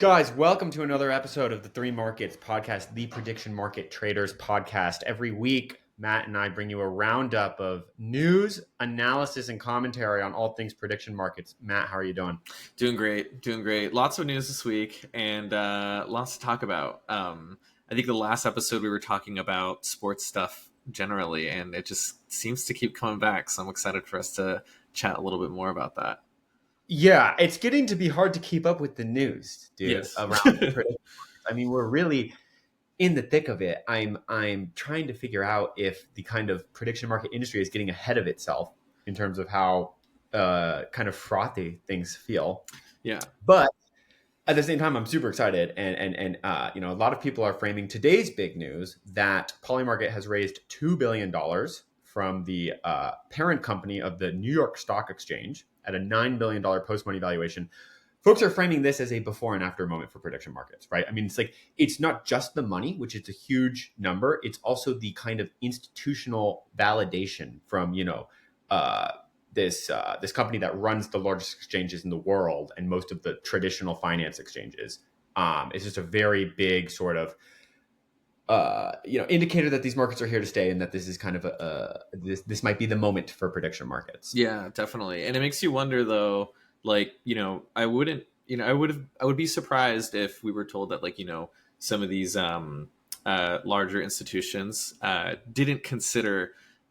Guys, welcome to another episode of the Three Markets podcast, the Prediction Market Traders podcast. Every week, Matt and I bring you a roundup of news, analysis, and commentary on all things prediction markets. Matt, how are you doing? Doing great. Lots of news this week and lots to talk about. I think the last episode we were talking about sports stuff generally, and it just seems to keep coming back. So I'm excited for us to chat a little bit more about that. Yeah, it's getting to be hard to keep up with the news, dude, Yes. around prediction markets. I mean, we're really in the thick of it. I'm trying to figure out if the kind of prediction market industry is getting ahead of itself in terms of how kind of frothy things feel. Yeah. But at the same time, I'm super excited, and a lot of people are framing today's big news that Polymarket has raised $2 billion from the parent company of the New York Stock Exchange at a $9 billion post-money valuation. Folks are framing this as a before and after moment for prediction markets, right? I mean, it's not just the money, which is a huge number. It's also the kind of institutional validation from, this company that runs the largest exchanges in the world and most of the traditional finance exchanges. It's just a very big sort of indicator that these markets are here to stay, and that this is kind of this might be the moment for prediction markets. Yeah, definitely. And it makes you wonder though, I would be surprised if we were told that, some of these larger institutions didn't consider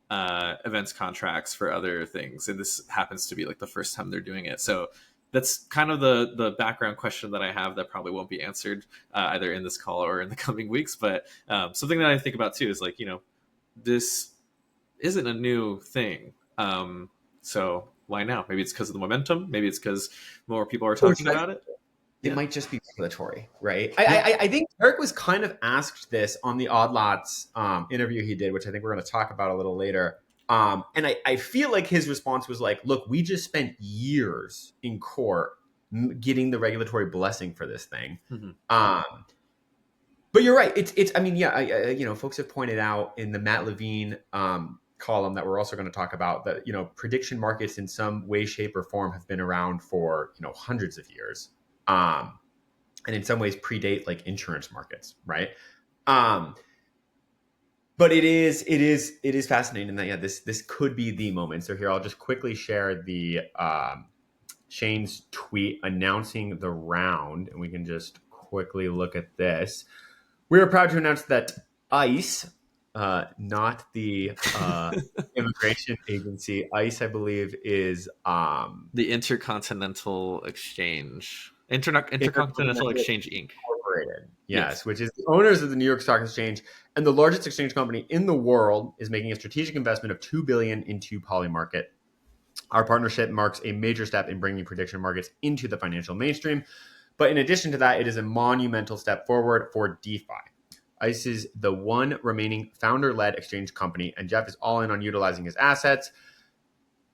events contracts for other things. And this happens to be like the first time they're doing it. So that's kind of the background question that I have that probably won't be answered either in this call or in the coming weeks. But something that I think about too is this isn't a new thing. So why now? Maybe it's because of the momentum. Maybe it's because more people are talking about it. It might just be regulatory, right? I think Eric was kind of asked this on the Odd Lots interview he did, which I think we're going to talk about a little later. And I feel like his response was like, look, we just spent years in court getting the regulatory blessing for this thing. Mm-hmm. But you're right. Folks have pointed out in the Matt Levine column that we're also going to talk about that, prediction markets in some way, shape, or form have been around for, hundreds of years. And in some ways predate like insurance markets, right? But it is fascinating that this could be the moment. So here I'll just quickly share the Shane's tweet announcing the round, and we can just quickly look at this. We are proud to announce that ICE, not the immigration agency, ICE, I believe, is the Intercontinental Exchange. Intercontinental Exchange Inc. Incorporated, yes, which is the owners of the New York Stock Exchange and the largest exchange company in the world, is making a strategic investment of $2 billion into Polymarket. Our partnership marks a major step in bringing prediction markets into the financial mainstream. But in addition to that, it is a monumental step forward for DeFi. ICE is the one remaining founder-led exchange company, and Jeff is all in on utilizing his assets.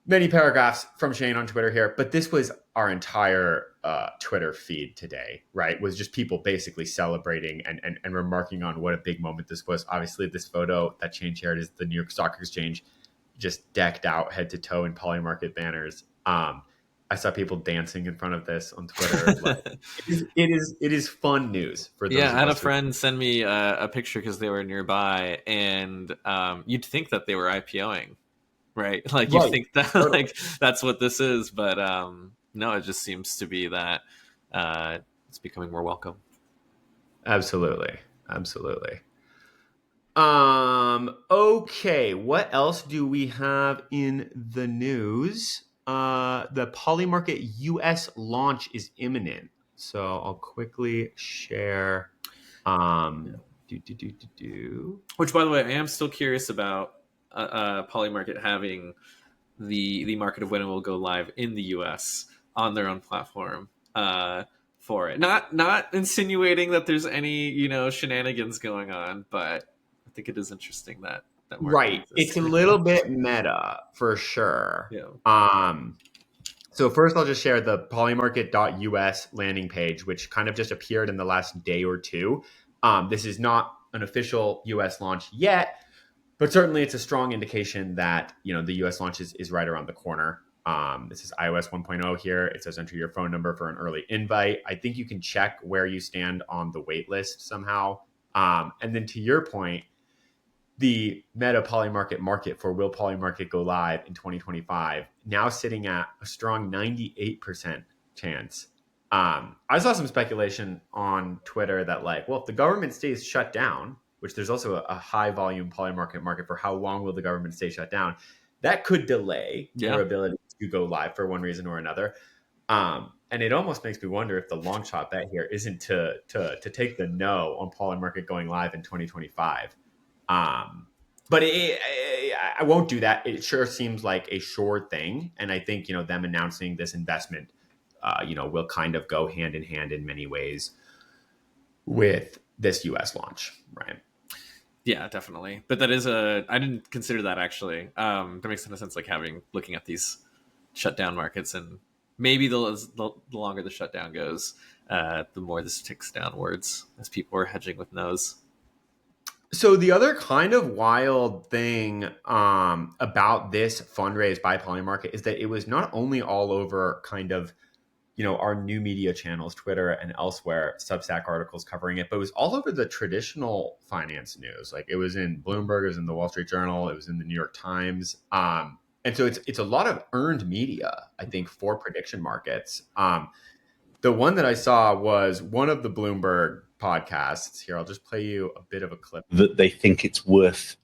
Many paragraphs from Shane on Twitter here, but this was our entire Twitter feed today, right? Was just people basically celebrating and remarking on what a big moment this was. Obviously, this photo that Shane shared is the New York Stock Exchange, just decked out head to toe in Polymarket banners. I saw people dancing in front of this on Twitter. It is fun news for those. Yeah, I had a friend send me a picture because they were nearby, and you'd think that they were IPOing. Right. Like you think that totally. That's what this is. But no, it just seems to be that it's becoming more welcome. Absolutely. Okay. What else do we have in the news? The Polymarket US launch is imminent. So I'll quickly share. Which, by the way, I am still curious about Polymarket having the market of when it will go live in the US on their own platform for it. Not insinuating that there's any shenanigans going on, but I think it is interesting that right. It's a little bit meta for sure. Yeah. So first I'll just share the polymarket.us landing page, which kind of just appeared in the last day or two. This is not an official US launch yet, but certainly it's a strong indication that, the US launch is right around the corner. This is iOS 1.0 here. It says enter your phone number for an early invite. I think you can check where you stand on the wait list somehow. And then to your point, the meta Polymarket market for will Polymarket go live in 2025, now sitting at a strong 98% chance. I saw some speculation on Twitter that like, well, if the government stays shut down, which there's also a high volume Polymarket market for how long will the government stay shut down, that could delay their Yeah. ability to go live for one reason or another. And it almost makes me wonder if the long shot bet here isn't to take the no on Polymarket going live in 2025. But I won't do that. It sure seems like a sure thing, and I think them announcing this investment, will kind of go hand in hand in many ways with this U.S. launch, right? Yeah, definitely. But I didn't consider that actually. That makes a ton of sense. Like looking at these shutdown markets, and maybe the longer the shutdown goes, the more this ticks downwards as people are hedging with no's. So the other kind of wild thing about this fundraise by Polymarket is that it was not only all over kind of our new media channels, Twitter and elsewhere, Substack articles covering it, but it was all over the traditional finance news. Like it was in Bloomberg, it was in the Wall Street Journal, it was in the New York Times. And so it's a lot of earned media, I think, for prediction markets. The one that I saw was one of the Bloomberg podcasts. Here, I'll just play you a bit of a clip. That they think it's worth.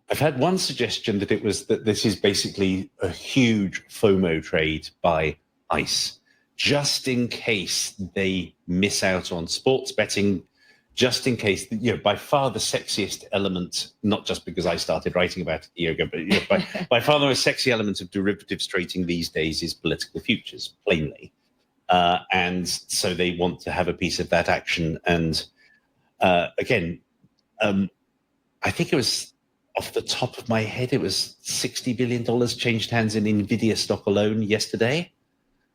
I've had one suggestion that this is basically a huge FOMO trade by ICE, just in case they miss out on sports betting, just in case, by far the sexiest element, not just because I started writing about it a year ago, but by far the most sexy element of derivatives trading these days is political futures, plainly. And so they want to have a piece of that action. And again, I think it was off the top of my head, it was $60 billion changed hands in NVIDIA stock alone yesterday.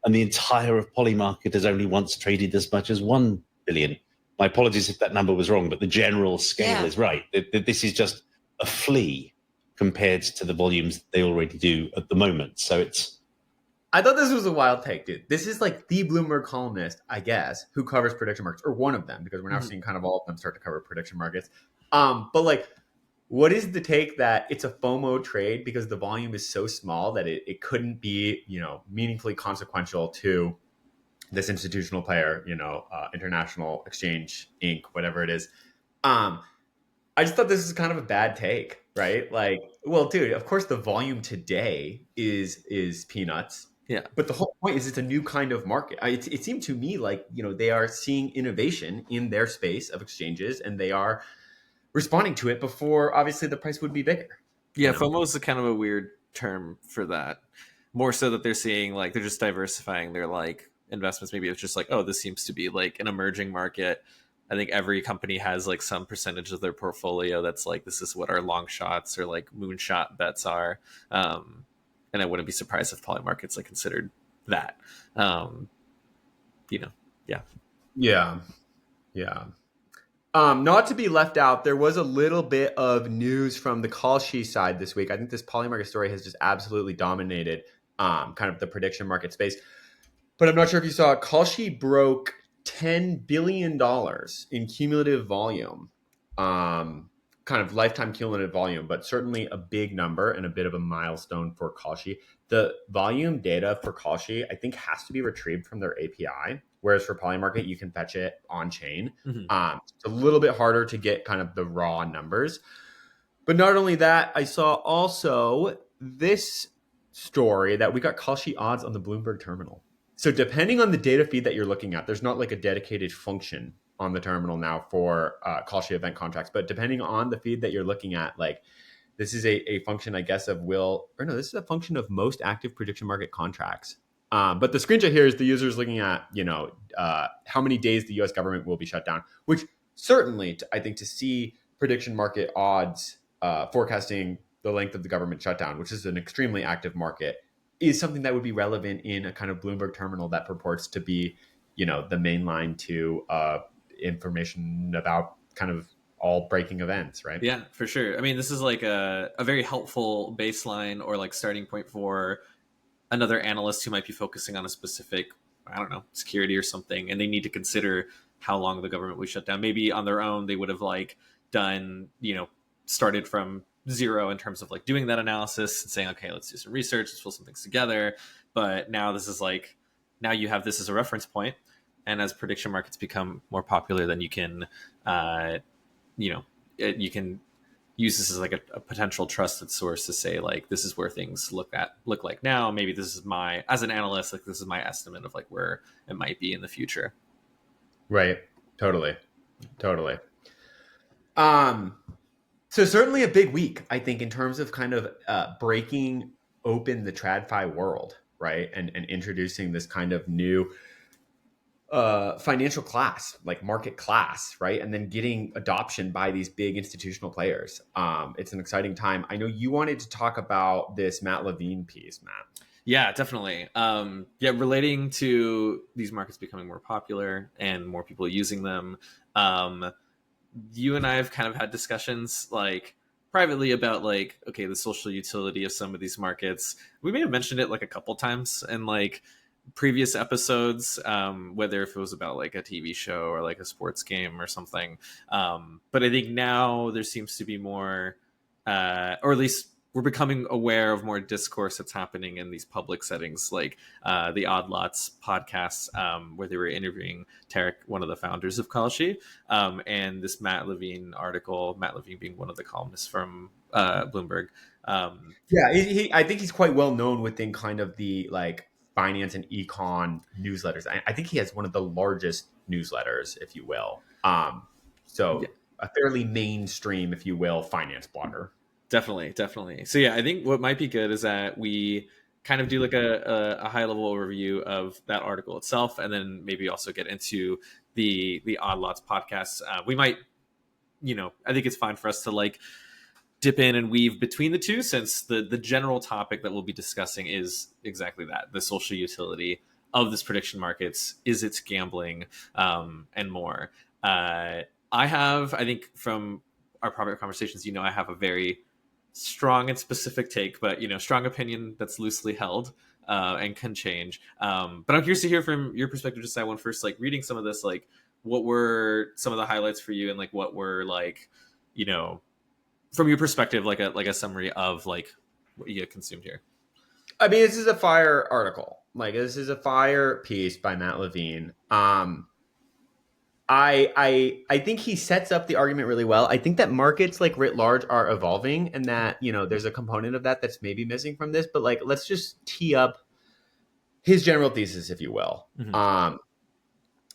And the entire of Polymarket has only once traded as much as 1 billion. My apologies if that number was wrong, but the general scale is right. This is just a flea compared to the volumes they already do at the moment. So I thought this was a wild take, dude. This is like the Bloomberg columnist, I guess, who covers prediction markets, or one of them, because we're now seeing kind of all of them start to cover prediction markets. But like, what is the take that it's a FOMO trade because the volume is so small that it couldn't be, meaningfully consequential to this institutional player, International Exchange Inc., whatever it is. I just thought this is kind of a bad take, right? Like, well, dude, of course the volume today is peanuts. Yeah. But the whole point is it's a new kind of market. It seemed to me like, they are seeing innovation in their space of exchanges, and they are responding to it before obviously the price would be bigger. Yeah, FOMO is a kind of a weird term for that. More so that they're seeing like they're just diversifying their like investments. Maybe it's just like, oh, this seems to be like an emerging market. I think every company has like some percentage of their portfolio that's like, this is what our long shots or like moonshot bets are. And I wouldn't be surprised if Polymarket's like considered that. Yeah. Not to be left out, there was a little bit of news from the Kalshi side this week. I think this Polymarket story has just absolutely dominated kind of the prediction market space. But I'm not sure if you saw, Kalshi broke $10 billion in cumulative volume, kind of lifetime cumulative volume, but certainly a big number and a bit of a milestone for Kalshi. The volume data for Kalshi, I think, has to be retrieved from their API. Whereas for Polymarket, you can fetch it on chain. It's a little bit harder to get kind of the raw numbers. But not only that, I saw also this story that we got Kalshi odds on the Bloomberg terminal. So depending on the data feed that you're looking at, there's not like a dedicated function on the terminal now for Kalshi event contracts. But depending on the feed that you're looking at, like this is a function, I guess, this is a function of most active prediction market contracts. But the screenshot here is the users looking at, how many days the U.S. government will be shut down, which certainly, I think, to see prediction market odds forecasting the length of the government shutdown, which is an extremely active market, is something that would be relevant in a kind of Bloomberg terminal that purports to be, the main line to information about kind of all breaking events, right? Yeah, for sure. I mean, this is like a very helpful baseline or like starting point for another analyst who might be focusing on a specific, I don't know, security or something, and they need to consider how long the government would shut down. Maybe on their own, they would have like done, started from zero in terms of like doing that analysis and saying, okay, let's do some research, let's pull some things together. But now this is like, now you have this as a reference point, and as prediction markets become more popular, then you can, you can use this as like a potential trusted source to say like, this is where things look like now. Maybe this is as an analyst, like this is my estimate of like where it might be in the future. Right. Totally. So certainly a big week, I think, in terms of kind of breaking open the TradFi world, right? And introducing this kind of new financial class, like market class, right? And then getting adoption by these big institutional players. It's an exciting time. I know you wanted to talk about this Matt Levine piece, Matt. Yeah, definitely. Relating to these markets becoming more popular and more people using them. You and I have kind of had discussions like privately about like, okay, the social utility of some of these markets. We may have mentioned it like a couple times in like previous episodes, whether if it was about like a TV show or like a sports game or something. But I think now there seems to be more, or at least we're becoming aware of more discourse that's happening in these public settings, like the Odd Lots podcasts, where they were interviewing Tarek, one of the founders of Kalshi, and this Matt Levine article, Matt Levine being one of the columnists from Bloomberg. I think he's quite well known within kind of the like finance and econ newsletters. I think he has one of the largest newsletters, if you will. A fairly mainstream, if you will, finance blogger. Definitely. So yeah, I think what might be good is that we kind of do like a high level overview of that article itself, and then maybe also get into the Odd Lots podcast. We might, I think it's fine for us to like dip in and weave between the two, since the general topic that we'll be discussing is exactly that: the social utility of this prediction markets, is its gambling, and more. I think from our private conversations, I have a very strong and specific take, but strong opinion that's loosely held, and can change. But I'm curious to hear from your perspective. Just I want first, like reading some of this, like what were some of the highlights for you, and like what were like, from your perspective, like a summary of like what you consumed here. I mean, this is a fire article. Like this is a fire piece by Matt Levine. I think he sets up the argument really well. I think that markets like writ large are evolving, and that there's a component of that that's maybe missing from this. But like, let's just tee up his general thesis, if you will. Mm-hmm.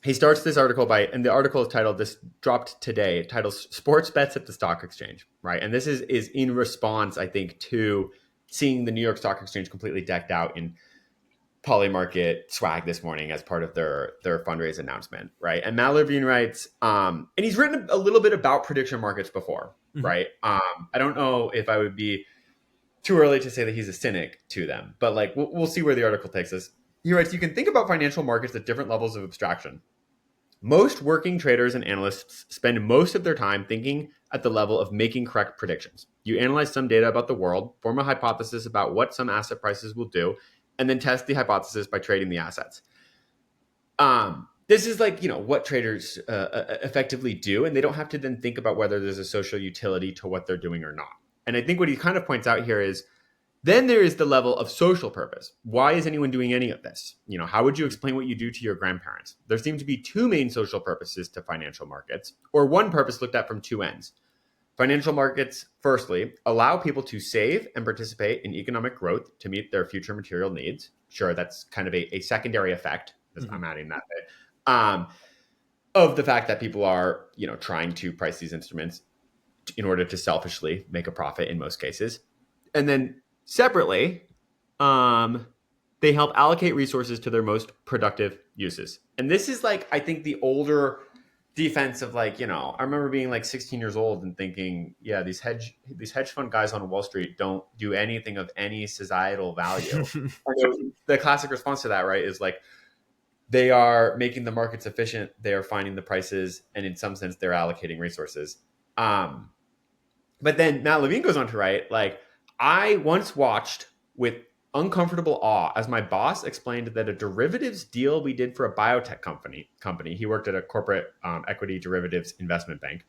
He starts this article and the article is titled, this dropped today, it titles "Sports Bets at the Stock Exchange," right? And this is in response, I think, to seeing the New York Stock Exchange completely decked out in Polymarket swag this morning as part of their fundraise announcement, right? And Matt Levine writes, and he's written a little bit about prediction markets before, mm-hmm. right? I don't know if I would be too early to say that he's a cynic to them, but like we'll see where the article takes us. He writes, "You can think about financial markets at different levels of abstraction. Most working traders and analysts spend most of their time thinking at the level of making correct predictions. You analyze some data about the world, form a hypothesis about what some asset prices will do, and then test the hypothesis by trading the assets." This is like, what traders effectively do, and they don't have to then think about whether there's a social utility to what they're doing or not. And I think what he kind of points out here is, then there is the level of social purpose. Why is anyone doing any of this? How would you explain what you do to your grandparents? There seem to be two main social purposes to financial markets, or one purpose looked at from two ends. Financial markets, firstly, allow people to save and participate in economic growth to meet their future material needs. Sure, that's kind of a secondary effect, because mm-hmm. I'm adding that bit, of the fact that people are, trying to price these instruments in order to selfishly make a profit in most cases. And then separately, they help allocate resources to their most productive uses. And this is like, I think, the older defense of like, I remember being like 16 years old and thinking, yeah, these hedge fund guys on Wall Street don't do anything of any societal value. The classic response to that, right, is like, they are making the markets efficient, they are finding the prices, and in some sense, they're allocating resources. But then Matt Levine goes on to write, like, I once watched with uncomfortable awe as my boss explained that a derivatives deal we did for a biotech company, he worked at a corporate equity derivatives investment bank,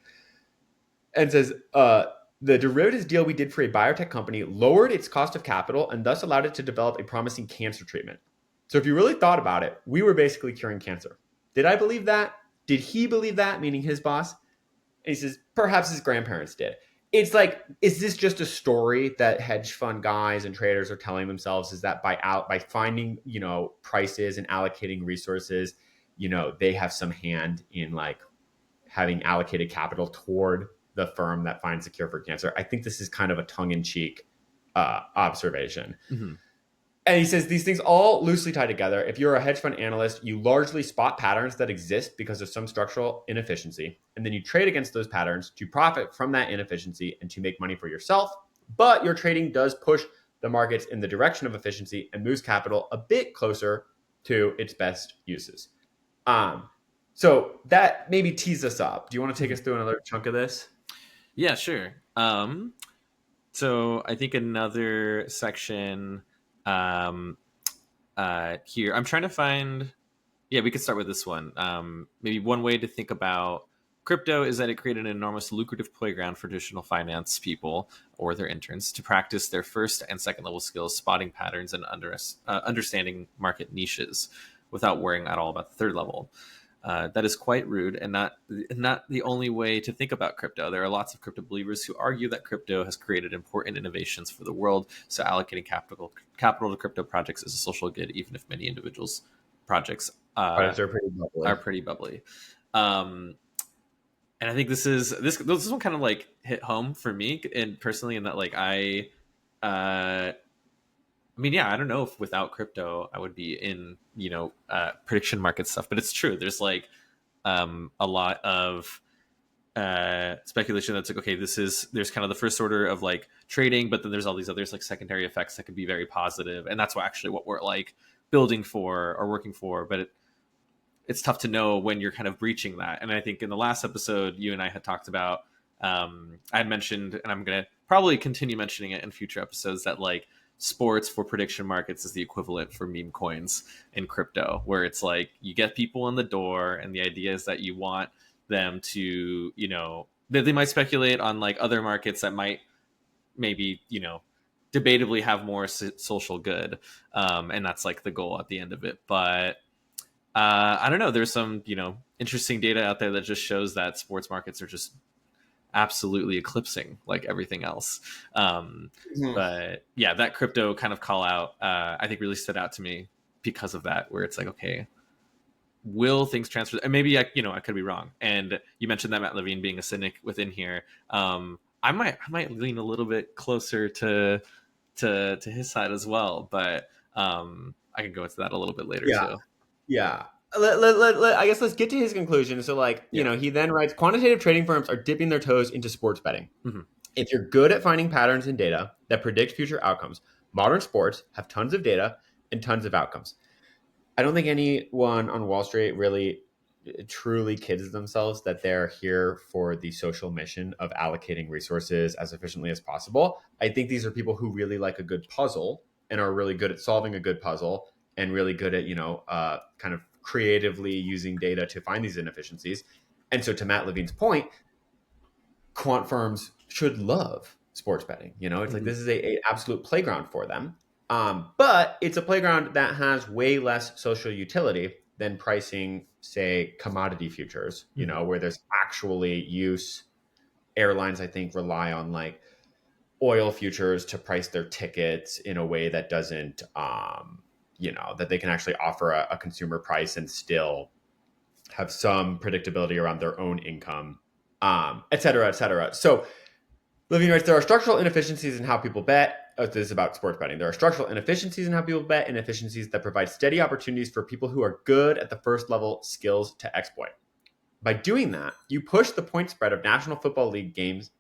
and says, the derivatives deal we did for a biotech company lowered its cost of capital and thus allowed it to develop a promising cancer treatment. So if you really thought about it, we were basically curing cancer. Did I believe that? Did he believe that, meaning his boss? And he says, perhaps his grandparents did. It's like, is this just a story that hedge fund guys and traders are telling themselves? Is that by finding, prices and allocating resources, they have some hand in like having allocated capital toward the firm that finds the cure for cancer? I think this is kind of a tongue-in-cheek observation. Mm-hmm. And he says these things all loosely tie together. If you're a hedge fund analyst, you largely spot patterns that exist because of some structural inefficiency. And then you trade against those patterns to profit from that inefficiency and to make money for yourself. But your trading does push the markets in the direction of efficiency and moves capital a bit closer to its best uses. So that maybe tees us up. Do you want to take us through another chunk of this? Yeah, sure. So I think another section here, I'm trying to find, we could start with this one. Maybe one way to think about crypto is that it created an enormous lucrative playground for traditional finance people or their interns to practice their first and second level skills, spotting patterns and understanding market niches without worrying at all about the third level. That is quite rude and not the only way to think about crypto. There are lots of crypto believers who argue that crypto has created important innovations for the world. So allocating capital to crypto projects is a social good, even if many individuals projects are pretty bubbly. And I think this one kind of like hit home for me and personally in that like I don't know if without crypto I would be in, prediction market stuff, but it's true. There's like a lot of speculation that's like, okay, there's kind of the first order of like trading, but then there's all these others like secondary effects that could be very positive. And that's what we're like building for or working for. But it's tough to know when you're kind of breaching that. And I think in the last episode, you and I had talked about, I had mentioned, and I'm going to probably continue mentioning it in future episodes, that like sports for prediction markets is the equivalent for meme coins in crypto, where it's like you get people in the door and the idea is that you want them to, that they might speculate on like other markets that might maybe, debatably have more social good. And that's like the goal at the end of it. But I don't know. There's some, interesting data out there that just shows that sports markets are just absolutely eclipsing like everything else. But yeah, that crypto kind of call out, I think really stood out to me because of that, where it's like, okay, will things transfer? And maybe I could be wrong. And you mentioned that Matt Levine being a cynic within here. I might lean a little bit closer to his side as well, but I can go into that a little bit later too. Yeah. I guess let's get to his conclusion. So he then writes, quantitative trading firms are dipping their toes into sports betting. Mm-hmm. If you're good at finding patterns in data that predict future outcomes, modern sports have tons of data and tons of outcomes. I don't think anyone on Wall Street really truly kids themselves that they're here for the social mission of allocating resources as efficiently as possible. I think these are people who really like a good puzzle and are really good at solving a good puzzle and really good at, kind of creatively using data to find these inefficiencies. And so to Matt Levine's point, quant firms should love sports betting. It's like this is a absolute playground for them. But it's a playground that has way less social utility than pricing, say, commodity futures, where there's actually use. Airlines, I think, rely on like oil futures to price their tickets in a way that doesn't, that they can actually offer a consumer price and still have some predictability around their own income, et cetera, et cetera. So Levine writes, there are structural inefficiencies in how people bet. This is about sports betting. There are structural inefficiencies in how people bet, inefficiencies that provide steady opportunities for people who are good at the first level skills to exploit. By doing that, you push the point spread of National Football League games.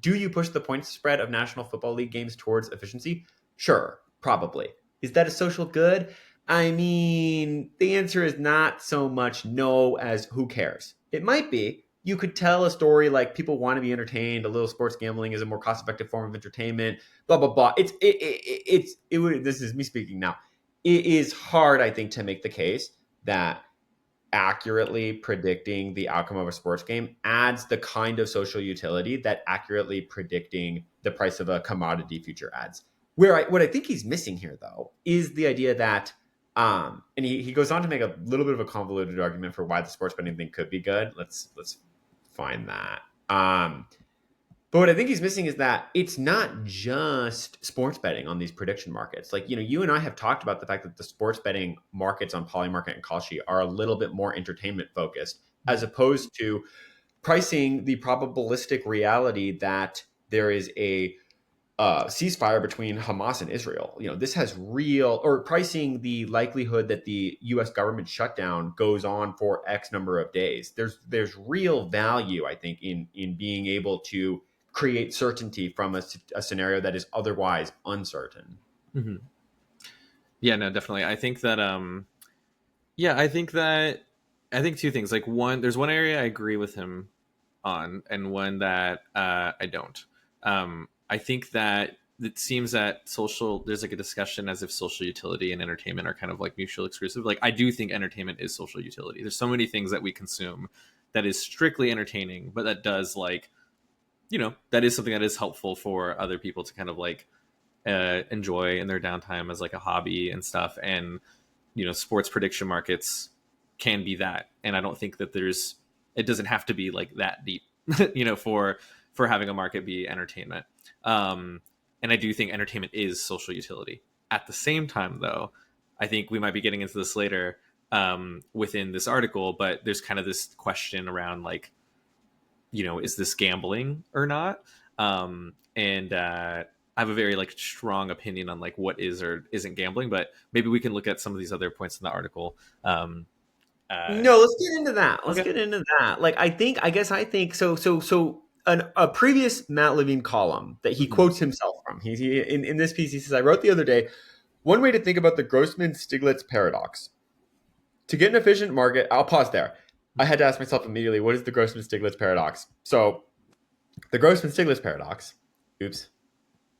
Do you push the point spread of National Football League games towards efficiency? Sure, probably. Is that a social good? I mean, the answer is not so much no as who cares. It might be, you could tell a story like people want to be entertained. A little sports gambling is a more cost-effective form of entertainment. Blah blah blah. It would. This is me speaking now. It is hard, I think, to make the case that accurately predicting the outcome of a sports game adds the kind of social utility that accurately predicting the price of a commodity future adds. What I think he's missing here, though, is the idea that, and he goes on to make a little bit of a convoluted argument for why the sports betting thing could be good. Let's find that. But what I think he's missing is that it's not just sports betting on these prediction markets. Like, you and I have talked about the fact that the sports betting markets on Polymarket and Kalshi are a little bit more entertainment focused, as opposed to pricing the probabilistic reality that there is a ceasefire between Hamas and Israel. This has real, or pricing the likelihood that the U.S. government shutdown goes on for X number of days. There's real value, I think, in being able to create certainty from a scenario that is otherwise uncertain. Mm-hmm. Yeah, no, definitely. I think that, I think two things. Like, one, there's one area I agree with him on, and one that I don't. I think that it seems that there's like a discussion as if social utility and entertainment are kind of like mutually exclusive. Like, I do think entertainment is social utility. There's so many things that we consume that is strictly entertaining, but that does like, that is something that is helpful for other people to kind of like enjoy in their downtime as like a hobby and stuff. And, sports prediction markets can be that. And I don't think that it doesn't have to be like that deep, for having a market be entertainment. And I do think entertainment is social utility. At the same time, though, I think we might be getting into this later within this article, but there's kind of this question around like, is this gambling or not? And I have a very like strong opinion on like what is or isn't gambling, but maybe we can look at some of these other points in the article. No, let's get into that. Let's get into that. Like, I think so. A previous Matt Levine column that he quotes himself from. In this piece, he says, "I wrote the other day, one way to think about the Grossman-Stiglitz paradox. To get an efficient market," I'll pause there. I had to ask myself immediately, what is the Grossman-Stiglitz paradox? So the Grossman-Stiglitz paradox,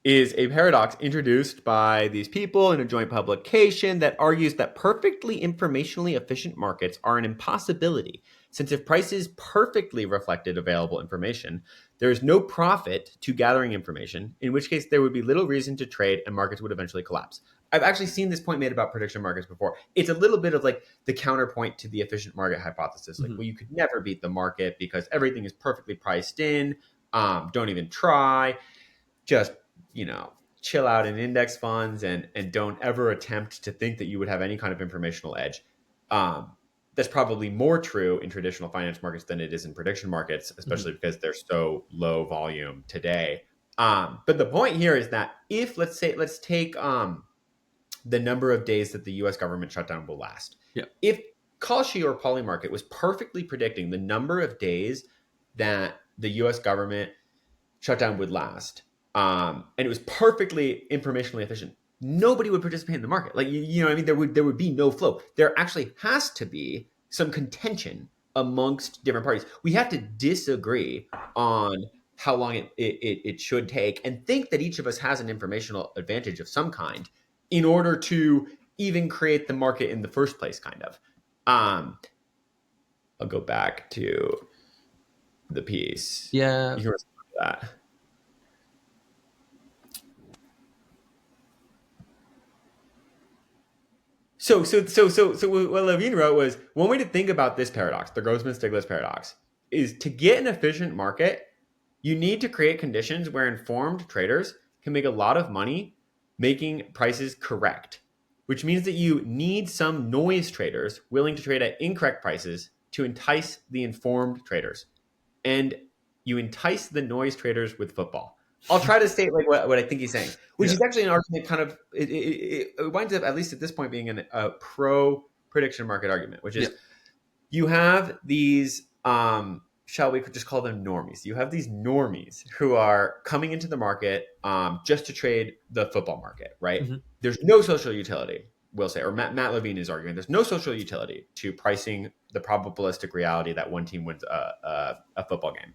is a paradox introduced by these people in a joint publication that argues that perfectly informationally efficient markets are an impossibility, since if prices perfectly reflected available information, there is no profit to gathering information, in which case there would be little reason to trade and markets would eventually collapse. I've actually seen this point made about prediction markets before. It's a little bit of like the counterpoint to the efficient market hypothesis. Like, well, you could never beat the market because everything is perfectly priced in. Don't even try. Just, chill out in index funds and don't ever attempt to think that you would have any kind of informational edge. That's probably more true in traditional finance markets than it is in prediction markets, especially because they're so low volume today. But the point here is that let's take the number of days that the U.S. government shutdown will last. Yeah. If Kalshi or Polymarket was perfectly predicting the number of days that the U.S. government shutdown would last, and it was perfectly informationally efficient, nobody would participate in the market. Like, there would be no flow. There actually has to be some contention amongst different parties. We have to disagree on how long it should take and think that each of us has an informational advantage of some kind in order to even create the market in the first place, kind of. I'll go back to the piece. Yeah. You can respond to that. So what Levine wrote was, one way to think about this paradox, the Grossman-Stiglitz paradox, is to get an efficient market, you need to create conditions where informed traders can make a lot of money making prices correct, which means that you need some noise traders willing to trade at incorrect prices to entice the informed traders. And you entice the noise traders with football. I'll try to state like what I think he's saying, which is actually an argument kind of, it winds up, at least at this point, being a pro prediction market argument, which is you have these, shall we just call them normies? You have these normies who are coming into the market just to trade the football market, right? There's no social utility. will say, or Matt Levine is arguing, there's no social utility to pricing the probabilistic reality that one team wins a football game.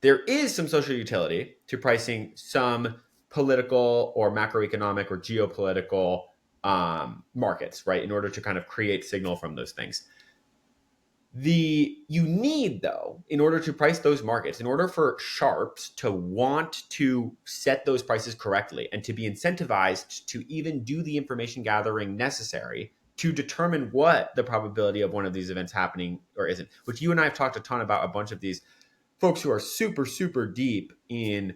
There is some social utility to pricing some political or macroeconomic or geopolitical markets, right? In order to kind of create signal from those things. You need, though, in order to price those markets, in order for sharps to want to set those prices correctly and to be incentivized to even do the information gathering necessary to determine what the probability of one of these events happening or isn't, which you and I have talked a ton about. A bunch of these folks who are super, super deep in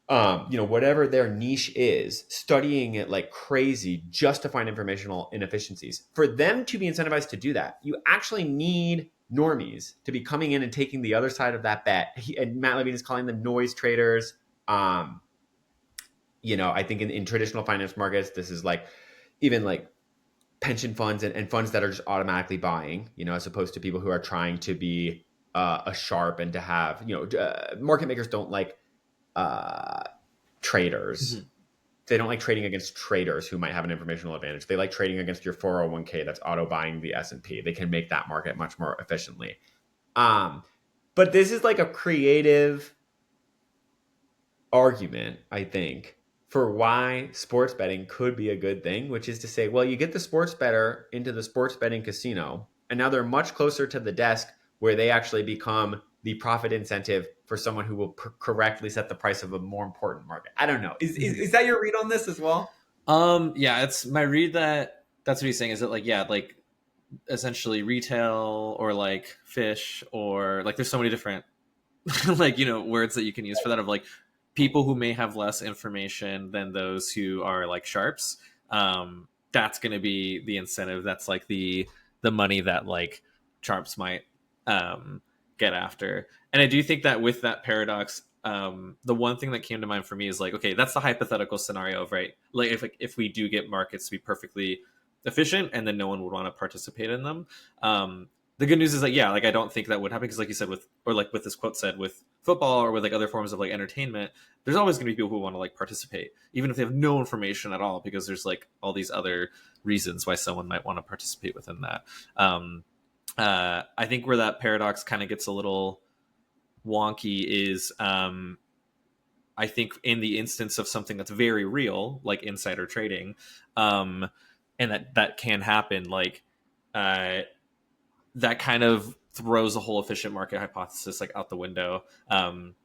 whatever their niche is, studying it like crazy just to find informational inefficiencies. For them to be incentivized to do that, you actually need normies to be coming in and taking the other side of that bet. And Matt Levine is calling them noise traders. I think in traditional finance markets, this is like even like pension funds and funds that are just automatically buying, as opposed to people who are trying to be a sharp and to have, market makers don't like traders. Mm-hmm. They don't like trading against traders who might have an informational advantage. They like trading against your 401k that's auto buying the S&P. They can make that market much more efficiently. But this is like a creative argument, I think, for why sports betting could be a good thing, which is to say, well, you get the sports bettor into the sports betting casino, and now they're much closer to the desk where they actually become the profit incentive for someone who will correctly set the price of a more important market. I don't know. Is that your read on this as well? Yeah, it's my read that's what he's saying. Is it like essentially retail or like fish or like there's so many different words that you can use for that of like people who may have less information than those who are like sharps. That's going to be the incentive. That's like the money that like sharps might get after. And I do think that with that paradox, the one thing that came to mind for me is like, okay, that's the hypothetical scenario of, right? Like if we do get markets to be perfectly efficient and then no one would want to participate in them. The good news is like, yeah, like I don't think that would happen because like you said with this quote said with football or with like other forms of like entertainment, there's always going to be people who want to like participate, even if they have no information at all, because there's like all these other reasons why someone might want to participate within that. I think where that paradox kind of gets a little wonky is I think in the instance of something that's very real, like insider trading, and that can happen, like that kind of throws the whole efficient market hypothesis like out the window,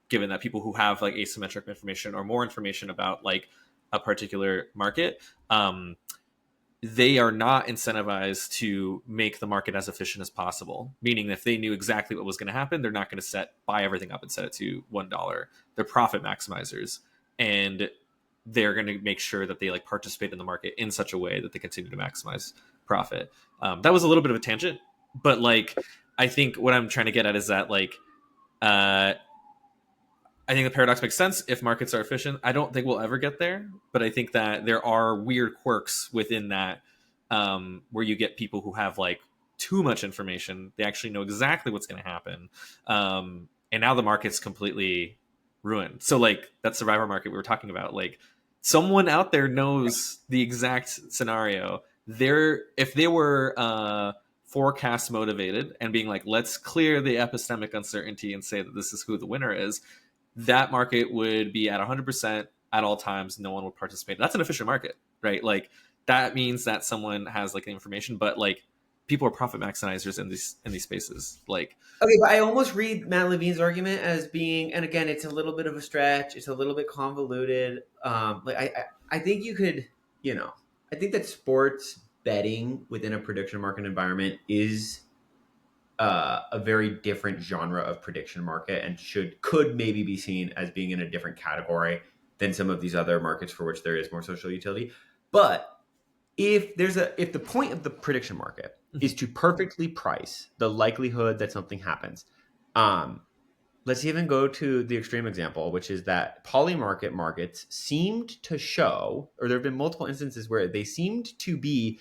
given that people who have like asymmetric information or more information about like a particular market, they are not incentivized to make the market as efficient as possible. Meaning if they knew exactly what was going to happen, they're not going to buy everything up and set it to $1. They're profit maximizers. And they're going to make sure that they like participate in the market in such a way that they continue to maximize profit. That was a little bit of a tangent, but like, I think what I'm trying to get at is that like, I think the paradox makes sense if markets are efficient. I don't think we'll ever get there, but I think that there are weird quirks within that, where you get people who have like too much information. They actually know exactly what's going to happen. And now the market's completely ruined. So like that survivor market we were talking about, like someone out there knows the exact scenario. If they were forecast motivated and being like, let's clear the epistemic uncertainty and say that this is who the winner is, that market would be at 100% at all times. No one would participate. That's an efficient market, right? Like that means that someone has like the information, but like people are profit maximizers in these spaces. Like, okay, but I almost read Matt Levine's argument as being, and again, it's a little bit of a stretch. It's a little bit convoluted. I think you could, I think that sports betting within a prediction market environment is a very different genre of prediction market and could maybe be seen as being in a different category than some of these other markets for which there is more social utility. But if the point of the prediction market is to perfectly price the likelihood that something happens, let's even go to the extreme example, which is that Polymarket markets seemed to show, or there have been multiple instances where they seemed to be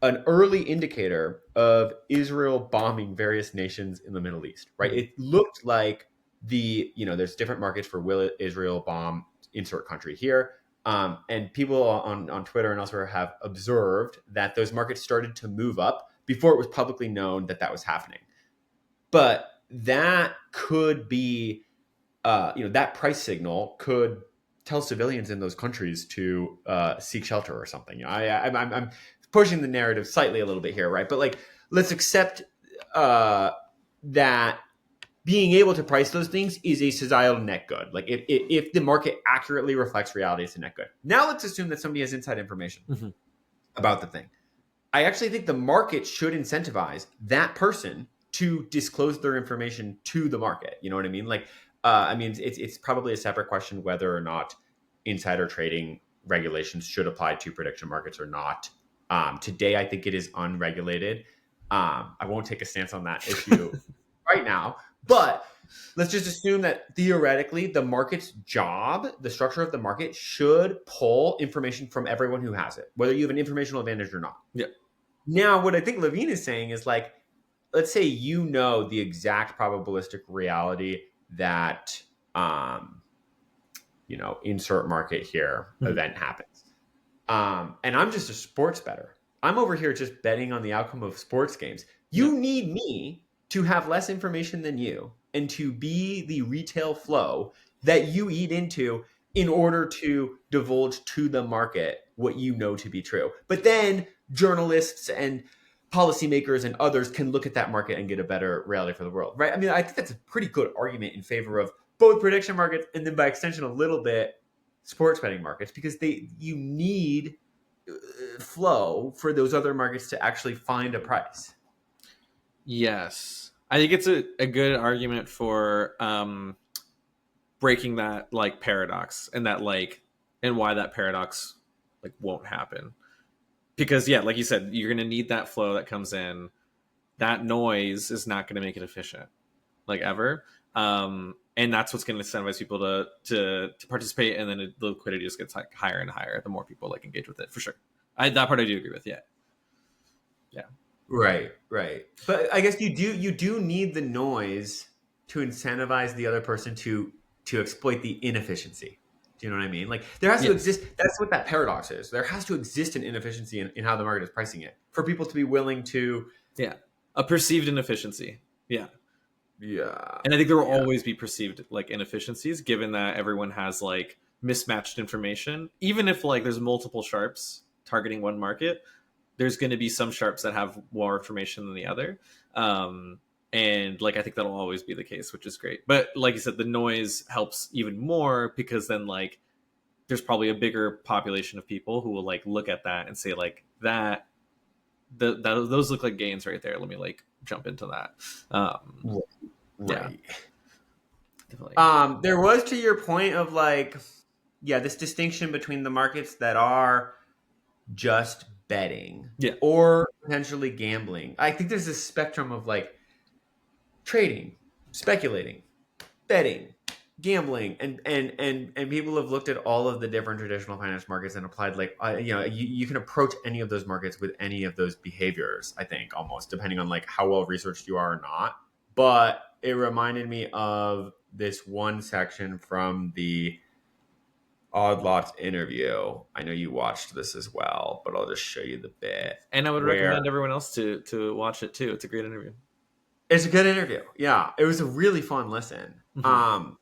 an early indicator of Israel bombing various nations in the Middle East, right? It looked like there's different markets for will Israel bomb insert country here. And people on Twitter and elsewhere have observed that those markets started to move up before it was publicly known that was happening. But that could be, that price signal could tell civilians in those countries to seek shelter or something. I'm pushing the narrative slightly a little bit here, right? But like, let's accept that being able to price those things is a societal net good. Like if the market accurately reflects reality, it's a net good. Now let's assume that somebody has inside information about the thing. I actually think the market should incentivize that person to disclose their information to the market. You know what I mean? Like, it's probably a separate question whether or not insider trading regulations should apply to prediction markets or not. Today, I think it is unregulated. I won't take a stance on that issue right now, but let's just assume that theoretically the market's job, the structure of the market, should pull information from everyone who has it, whether you have an informational advantage or not. Yeah. Now, what I think Levine is saying is like, let's say the exact probabilistic reality that insert market here event happens. And I'm just a sports bettor. I'm over here just betting on the outcome of sports games. You need me to have less information than you and to be the retail flow that you eat into in order to divulge to the market what you know to be true. But then journalists and policymakers and others can look at that market and get a better reality for the world, right? I mean, I think that's a pretty good argument in favor of both prediction markets and then by extension a little bit sports betting markets, because you need flow for those other markets to actually find a price. Yes. I think it's a good argument for breaking that like paradox and that like and why that paradox like won't happen. Because like you said, you're going to need that flow that comes in. That noise is not going to make it efficient, like ever. And that's what's going to incentivize people to participate, and then the liquidity just gets like higher and higher the more people like engage with it, for sure. That part I do agree with. Yeah. Right. But I guess you do need the noise to incentivize the other person to exploit the inefficiency. Do you know what I mean? Like there has to exist. That's what that paradox is. There has to exist an inefficiency in how the market is pricing it for people to be willing to. Yeah. A perceived inefficiency. Yeah. Yeah. And I think there will always be perceived like inefficiencies given that everyone has like mismatched information. Even if like there's multiple sharps targeting one market, there's going to be some sharps that have more information than the other. And like, I think that'll always be the case, which is great. But like you said, the noise helps even more because then like there's probably a bigger population of people who will like look at that and say like those look like gains right there. Let me like jump into that. Right. Definitely. There was, to your point of like, this distinction between the markets that are just betting or potentially gambling. I think there's a spectrum of like trading, speculating, betting, gambling, and people have looked at all of the different traditional finance markets and applied like you can approach any of those markets with any of those behaviors, I think, almost depending on like how well researched you are or not. But it reminded me of this one section from the Odd Lots interview. I know you watched this as well, but I'll just show you the bit. And I would recommend everyone else to watch it too. It's a great interview. It's a good interview. Yeah, it was a really fun listen. Mm-hmm.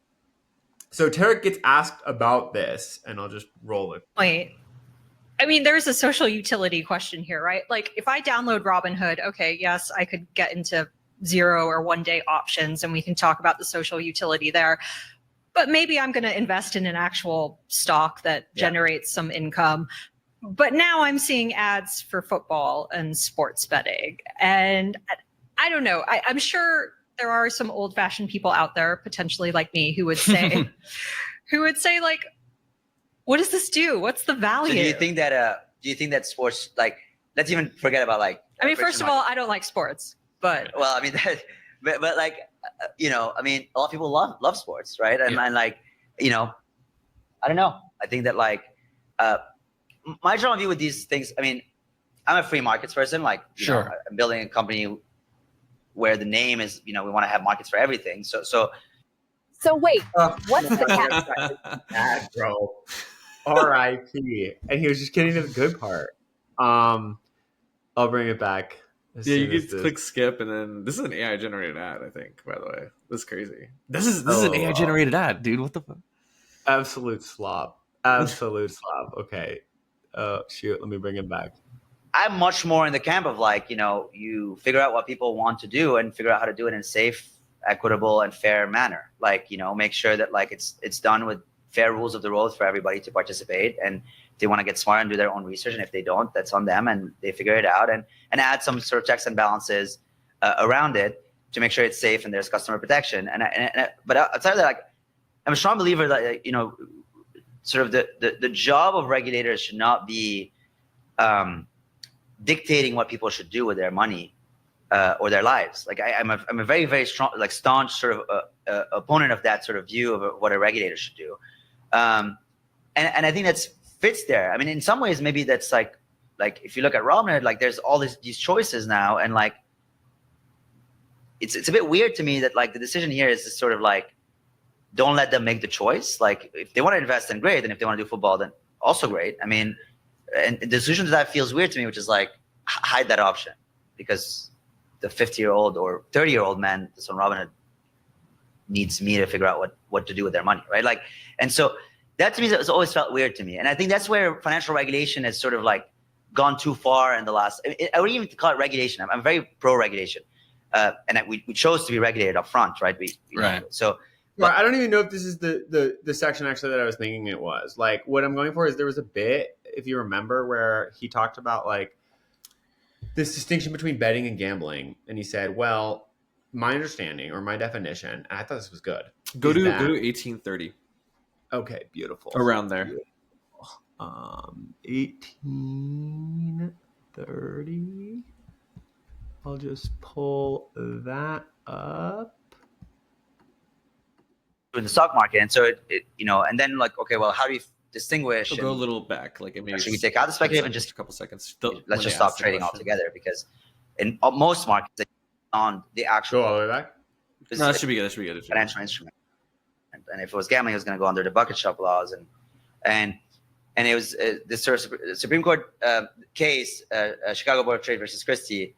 So Tarek gets asked about this, and I'll just roll it. Wait. I mean, there's a social utility question here, right? Like, if I download Robinhood, okay, yes, I could get into 0 or 1 day options, and we can talk about the social utility there. But maybe I'm going to invest in an actual stock that generates some income. But now I'm seeing ads for football and sports betting. And I don't know. I'm sure there are some old-fashioned people out there, potentially like me, who would say, like, what does this do? What's the value? So do you think that sports, like, let's even forget about like. I mean, first of all, I don't like sports, but. Well, I mean, but like, I mean, a lot of people love sports, right? And like, I don't know. I think that like, my general view with these things, I mean, I'm a free markets person. Like, you know, I'm building a company where the name is, we want to have markets for everything. So wait, what's the catch? Bro. R.I.P. And he was just getting to the good part. I'll bring it back as Yeah, you soon as can this. click skip, and then this is an AI generated ad. I think, by the way, that's crazy. This is an Oh, AI generated ad, dude. What the fuck? absolute slop. Absolute slop. Okay. Shoot. Let me bring it back. I'm much more in the camp of like, you figure out what people want to do and figure out how to do it in a safe, equitable, and fair manner. Like, make sure that like it's done with fair rules of the road for everybody to participate. And if they want to get smart and do their own research, and if they don't, that's on them, and they figure it out and add some sort of checks and balances around it to make sure it's safe and there's customer protection. But outside of that, like, I'm a strong believer that sort of the job of regulators should not be dictating what people should do with their money or their lives. Like I'm a very, very strong, like staunch sort of opponent of that sort of view of what a regulator should do. And I think that's fits there. I mean, in some ways, maybe that's like if you look at Robinhood, like there's all these choices now, and like it's a bit weird to me that like the decision here is just sort of like, don't let them make the choice. Like if they want to invest, then great. And if they want to do football, then also great. I mean, and the decision to that feels weird to me, which is like hide that option, because the 50-year-old or 30-year-old man that's on Robinhood needs me to figure out what to do with their money, right? Like, and so that to me has always felt weird to me. And I think that's where financial regulation has sort of like gone too far in the last. I wouldn't even call it regulation. I'm very pro regulation, and we chose to be regulated up front, right? Right. So. Well, I don't even know if this is the section actually that I was thinking it was. Like, what I'm going for is there was a bit, if you remember, where he talked about like this distinction between betting and gambling, and he said, "Well, my understanding or my definition," and I thought this was good. Go to 1830. Okay, beautiful. Around there. Beautiful. 1830. I'll just pull that up. In the stock market, and so it and then like, okay, well, how do you distinguish? Go a little back, like maybe should we take out the speculative and just a couple seconds? Let's just stop trading altogether, because in most markets on the actual. Go all the way back. No, that should be good. That should be good. Financial instrument, and if it was gambling, it was going to go under the bucket shop laws, and it was this sort of Supreme Court case, Chicago Board of Trade versus Christie,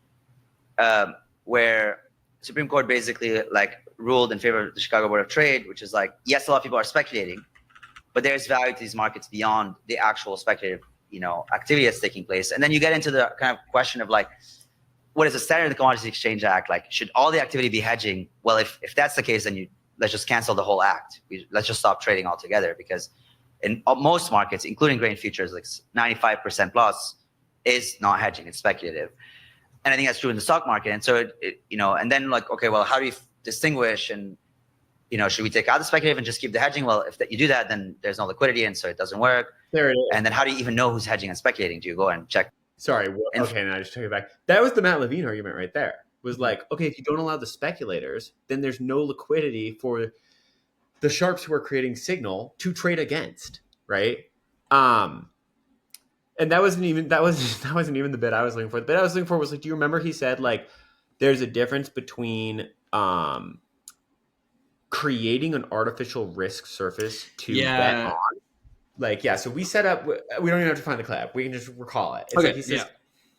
where Supreme Court basically like ruled in favor of the Chicago Board of Trade, which is like, yes, a lot of people are speculating, but there's value to these markets beyond the actual speculative, activity that's taking place. And then you get into the kind of question of like, what is the standard of the Commodities Exchange Act? Like, should all the activity be hedging? Well, if that's the case, then let's just cancel the whole act. Let's just stop trading altogether, because in most markets, including grain futures, like 95% plus is not hedging, it's speculative. And I think that's true in the stock market. And so and then like, okay, well, how do you distinguish? And should we take out the speculative and just keep the hedging? Well, if you do that, then there's no liquidity, and so it doesn't work. There it is. And then how do you even know who's hedging and speculating? Do you go and check? Sorry. Okay, now I just took it back. That was the Matt Levine argument right there. Was like, okay, if you don't allow the speculators, then there's no liquidity for the sharps who are creating signal to trade against, right? And that wasn't even the bit I was looking for. The bit I was looking for was like, do you remember he said like there's a difference between creating an artificial risk surface to bet on? Like, yeah, so we set up, we don't even have to find the clip. We can just recall it. It's okay, like he says,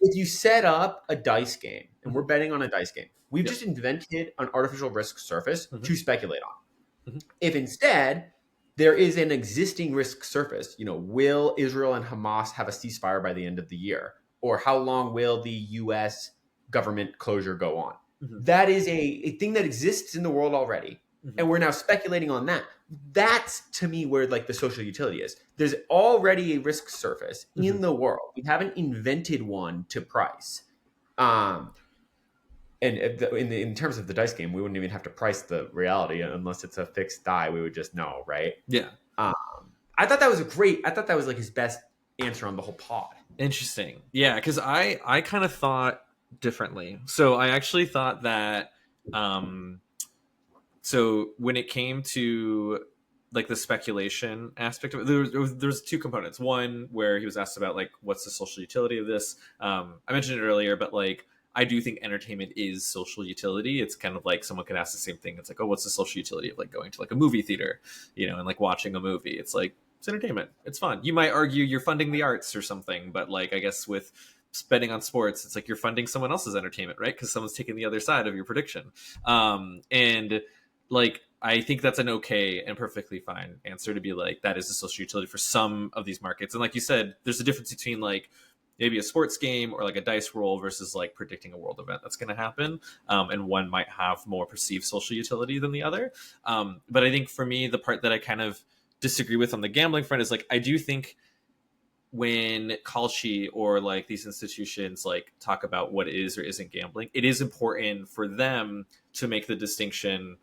if you set up a dice game, and we're betting on a dice game, we've just invented an artificial risk surface to speculate on. If instead there is an existing risk surface, will Israel and Hamas have a ceasefire by the end of the year? Or how long will the U.S. government closure go on? That is a thing that exists in the world already. And we're now speculating on that. That's, to me, where like the social utility is. There's already a risk surface in the world. We haven't invented one to price. And in terms of the dice game, we wouldn't even have to price the reality unless it's a fixed die. We would just know, right? Yeah. I thought that was I thought that was like his best answer on the whole pod. Interesting. Yeah, because I kind of thought differently. So I actually thought that so when it came to like the speculation aspect of it, there was two components. One where he was asked about like what's the social utility of this. I mentioned it earlier, but like I do think entertainment is social utility. It's kind of like someone could ask the same thing. It's like, oh, what's the social utility of like going to like a movie theater, and like watching a movie? It's like it's entertainment. It's fun. You might argue you're funding the arts or something, but like I guess with betting on sports, it's like you're funding someone else's entertainment, right? Because someone's taking the other side of your prediction. And like I think that's an okay and perfectly fine answer to be like that is a social utility for some of these markets. And like you said, there's a difference between like maybe a sports game or like a dice roll versus like predicting a world event that's going to happen. And one might have more perceived social utility than the other. But I think for me, the part that I kind of disagree with on the gambling front is like I do think when Kalshi or like these institutions like talk about what is or isn't gambling, it is important for them to make the distinction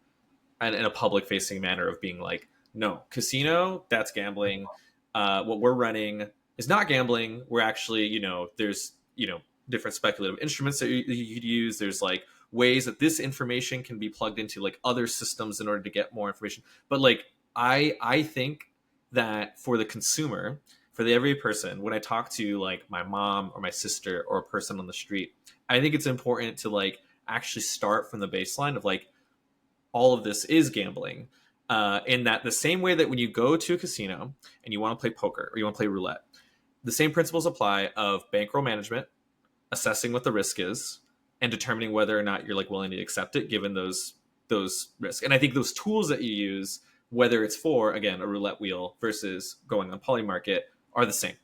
and in a public facing manner of being like, no, casino, that's gambling. What we're running is not gambling. We're actually, you know, there's, you know, different speculative instruments that you could use. There's like ways that this information can be plugged into like other systems in order to get more information. But like, I think that for the consumer, for the every person, when I talk to like my mom or my sister or a person on the street, I think it's important to like actually start from the baseline of like, all of this is gambling. In that the same way that when you go to a casino and you want to play poker or you want to play roulette, the same principles apply of bankroll management, assessing what the risk is, and determining whether or not you're like willing to accept it given those risks. And I think those tools that you use, whether it's for, again, a roulette wheel versus going on Polymarket, are the same.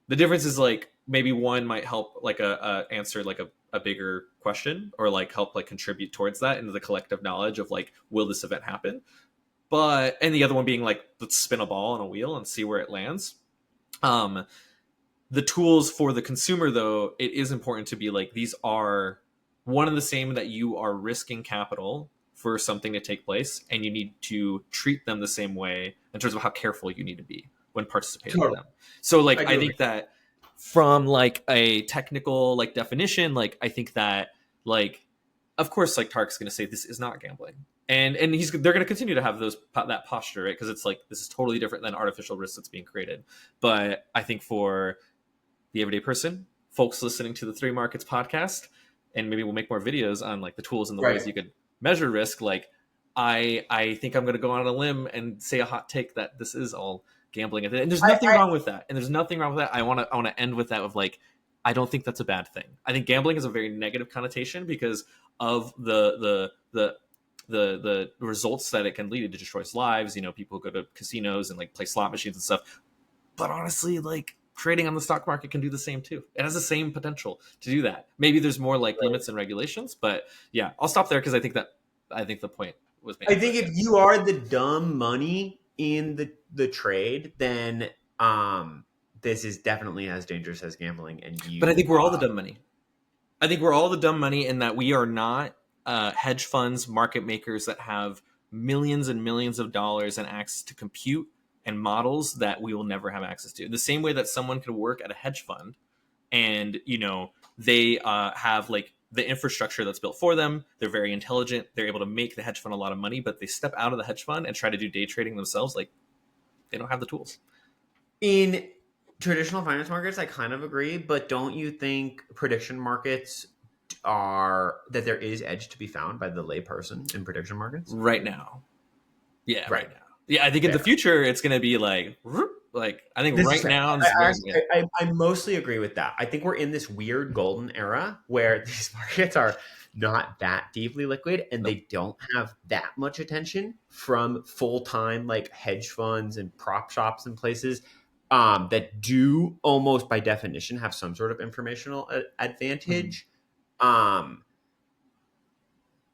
The difference is like maybe one might help like a answer like a bigger question or like help like contribute towards that into the collective knowledge of like, will this event happen? But, and the other one being like, let's spin a ball on a wheel and see where it lands. The tools for the consumer though, it is important to be like, these are one and the same, that you are risking capital for something to take place and you need to treat them the same way in terms of how careful you need to be when participating in them. So like, I think that from like a technical like definition, like I think that like, of course, like Tark's going to say this is not gambling, and they're going to continue to have that posture, right? Because it's like this is totally different than artificial risk that's being created. But I think for the everyday person, folks listening to the Three Markets podcast, and maybe we'll make more videos on like the tools and the ways you could measure risk. Like I think I'm going to go on a limb and say a hot take that this is all gambling, and there's nothing wrong with that. And there's nothing wrong with that. I want to end with that of like, I don't think that's a bad thing. I think gambling is a very negative connotation because of the results that it can lead to. Destroys lives. You know, people go to casinos and like play slot machines and stuff. But honestly, like trading on the stock market can do the same too. It has the same potential to do that. Maybe there's more like limits and regulations, but yeah, I'll stop there because I think the point was made. I think if you are the dumb money in the trade, then this is definitely as dangerous as gambling. But I think we're all the dumb money. I think we're all the dumb money in that we are not hedge funds, market makers that have millions and millions of dollars and access to compute and models that we will never have access to. The same way that someone could work at a hedge fund and, you know, they have like the infrastructure that's built for them. They're very intelligent. They're able to make the hedge fund a lot of money, but they step out of the hedge fund and try to do day trading themselves. Like they don't have the tools. In traditional finance markets, I kind of agree, but don't you think prediction markets that there is edge to be found by the layperson in prediction markets right now? Yeah, right now. Yeah, I think in the future it's going to be like I think this right now. I mostly agree with that. I think we're in this weird golden era where these markets are not that deeply liquid and they don't have that much attention from full-time like hedge funds and prop shops and places that do almost by definition have some sort of informational advantage. But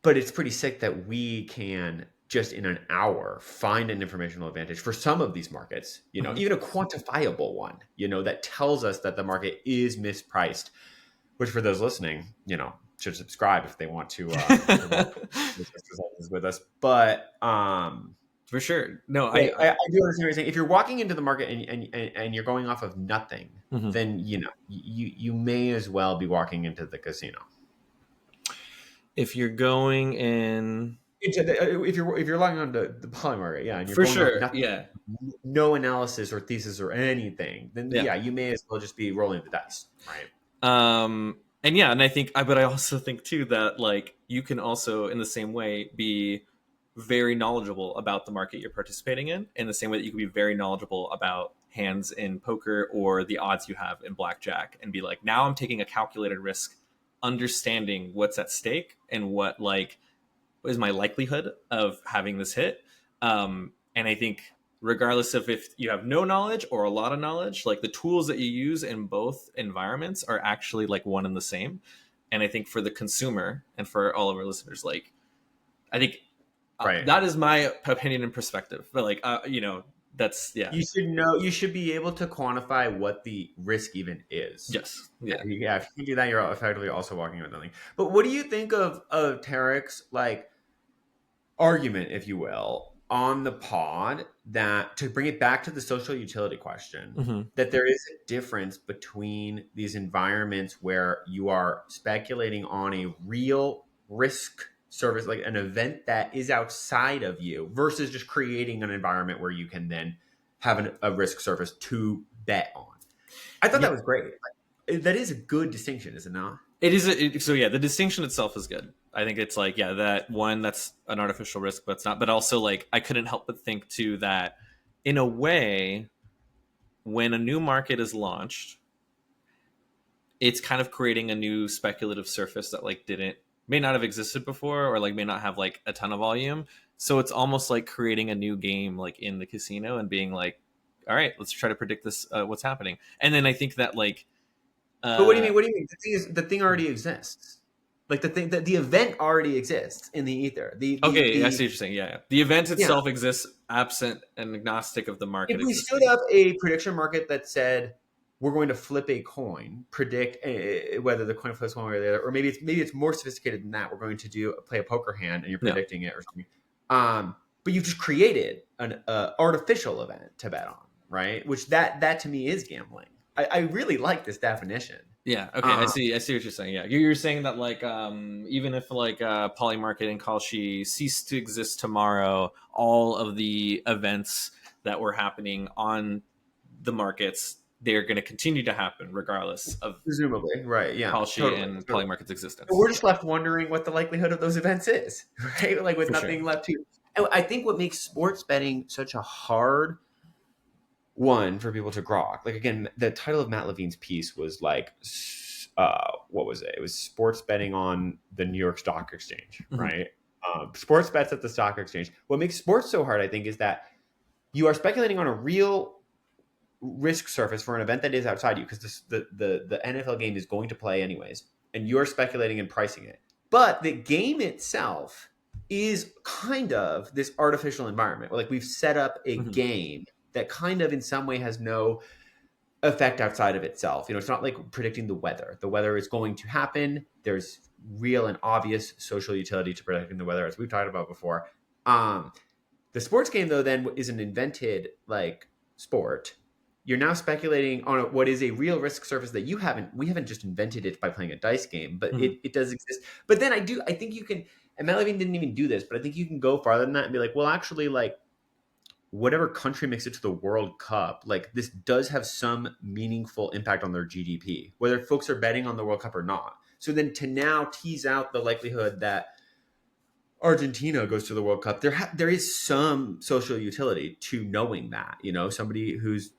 it's pretty sick that we can just in an hour find an informational advantage for some of these markets, you know, even a quantifiable one, you know, that tells us that the market is mispriced, which for those listening, you know, should subscribe if they want to with us. But for sure. No, I do understand what you're saying. If you're walking into the market and you're going off of nothing, then, you know, you may as well be walking into the casino. If you're going in, if you're logging on to the Polymarket, yeah, and you're for going sure, nothing, yeah, no analysis or thesis or anything, then yeah, you may as well just be rolling the dice, right? And I think, but I also think too that like you can also in the same way be very knowledgeable about the market you're participating in the same way that you can be very knowledgeable about hands in poker or the odds you have in blackjack, and be like, now I'm taking a calculated risk, understanding what's at stake and what is my likelihood of having this hit. And I think regardless of if you have no knowledge or a lot of knowledge, like the tools that you use in both environments are actually like one and the same. And I think for the consumer and for all of our listeners, like, I think that is my opinion and perspective. But like, that's, yeah. You should be able to quantify what the risk even is. Yes. Yeah. Yeah. If you can do that, you're effectively also walking with nothing. But what do you think of Tarek's like argument, if you will, on the pod, that to bring it back to the social utility question, that there is a difference between these environments where you are speculating on a real risk service, like an event that is outside of you, versus just creating an environment where you can then have a risk service to bet on. I thought that was great. Like, that is a good distinction, is it not? It is. So yeah, the distinction itself is good. I think it's like, yeah, that one, that's an artificial risk, but it's not. But also, like, I couldn't help but think too that in a way, when a new market is launched, it's kind of creating a new speculative surface that like may not have existed before, or like may not have like a ton of volume. So it's almost like creating a new game like in the casino and being like, all right, let's try to predict this, what's happening. And then I think that like, but what do you mean? What do you mean? The thing is, the thing already exists. Like the event already exists in the ether. I see what you're saying. Yeah. The event itself exists absent and agnostic of the market. If we stood up a prediction market that said we're going to flip a coin, predict whether the coin flips one way or the other, or maybe it's more sophisticated than that. We're going to play a poker hand and you're predicting it or something. But you just created an artificial event to bet on, right? Which that to me is gambling. I really like this definition. Yeah. Okay. I see what you're saying. Yeah. You're saying that like, even if like Polymarket and Kalshi cease to exist tomorrow, all of the events that were happening on the markets, they're going to continue to happen regardless of presumably, right? Yeah. Kalshi and Polymarket's existence. We're just left wondering what the likelihood of those events is, right? Like with nothing left to. And I think what makes sports betting such a hard one for people to grok. Like, again, the title of Matt Levine's piece was like, what was it? It was sports betting on the New York Stock Exchange, right? Sports bets at the stock exchange. What makes sports so hard, I think, is that you are speculating on a real risk surface for an event that is outside you, because the NFL game is going to play anyways, and you're speculating and pricing it. But the game itself is kind of this artificial environment where, like, we've set up a game that kind of in some way has no effect outside of itself. You know, it's not like predicting the weather. The weather is going to happen. There's real and obvious social utility to predicting the weather, as we've talked about before. The sports game, though, then is an invented like sport. You're now speculating on what is a real risk surface that we haven't just invented it by playing a dice game, but it does exist. But then I think you can, and Matt Levine didn't even do this, but I think you can go farther than that and be like, well, actually, like, whatever country makes it to the World Cup, like, this does have some meaningful impact on their GDP, whether folks are betting on the World Cup or not. So then to now tease out the likelihood that Argentina goes to the World Cup, there is some social utility to knowing that, you know, somebody who's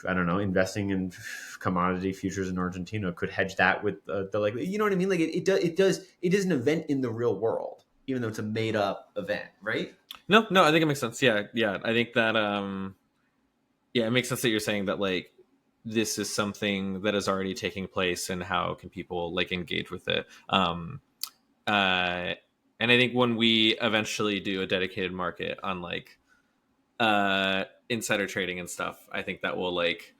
I don't know, investing in commodity futures in Argentina could hedge that with the like, you know what I mean? Like it is an event in the real world, even though it's a made up event, right? No, I think it makes sense. Yeah. I think that, it makes sense that you're saying that, like, this is something that is already taking place, and how can people like engage with it? And I think when we eventually do a dedicated market on like insider trading and stuff, I think that will like,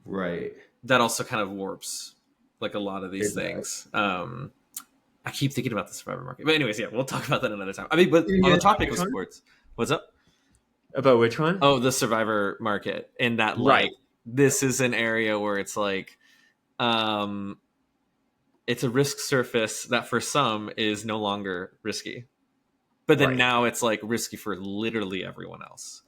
right. That also kind of warps like a lot of these things. I keep thinking about the survivor market, but anyways, yeah, we'll talk about that another time. I mean, but on the topic of sports, what's up? About which one? Oh, the survivor market, and that like this is an area where it's like, it's a risk surface that for some is no longer risky, but then now it's like risky for literally everyone else.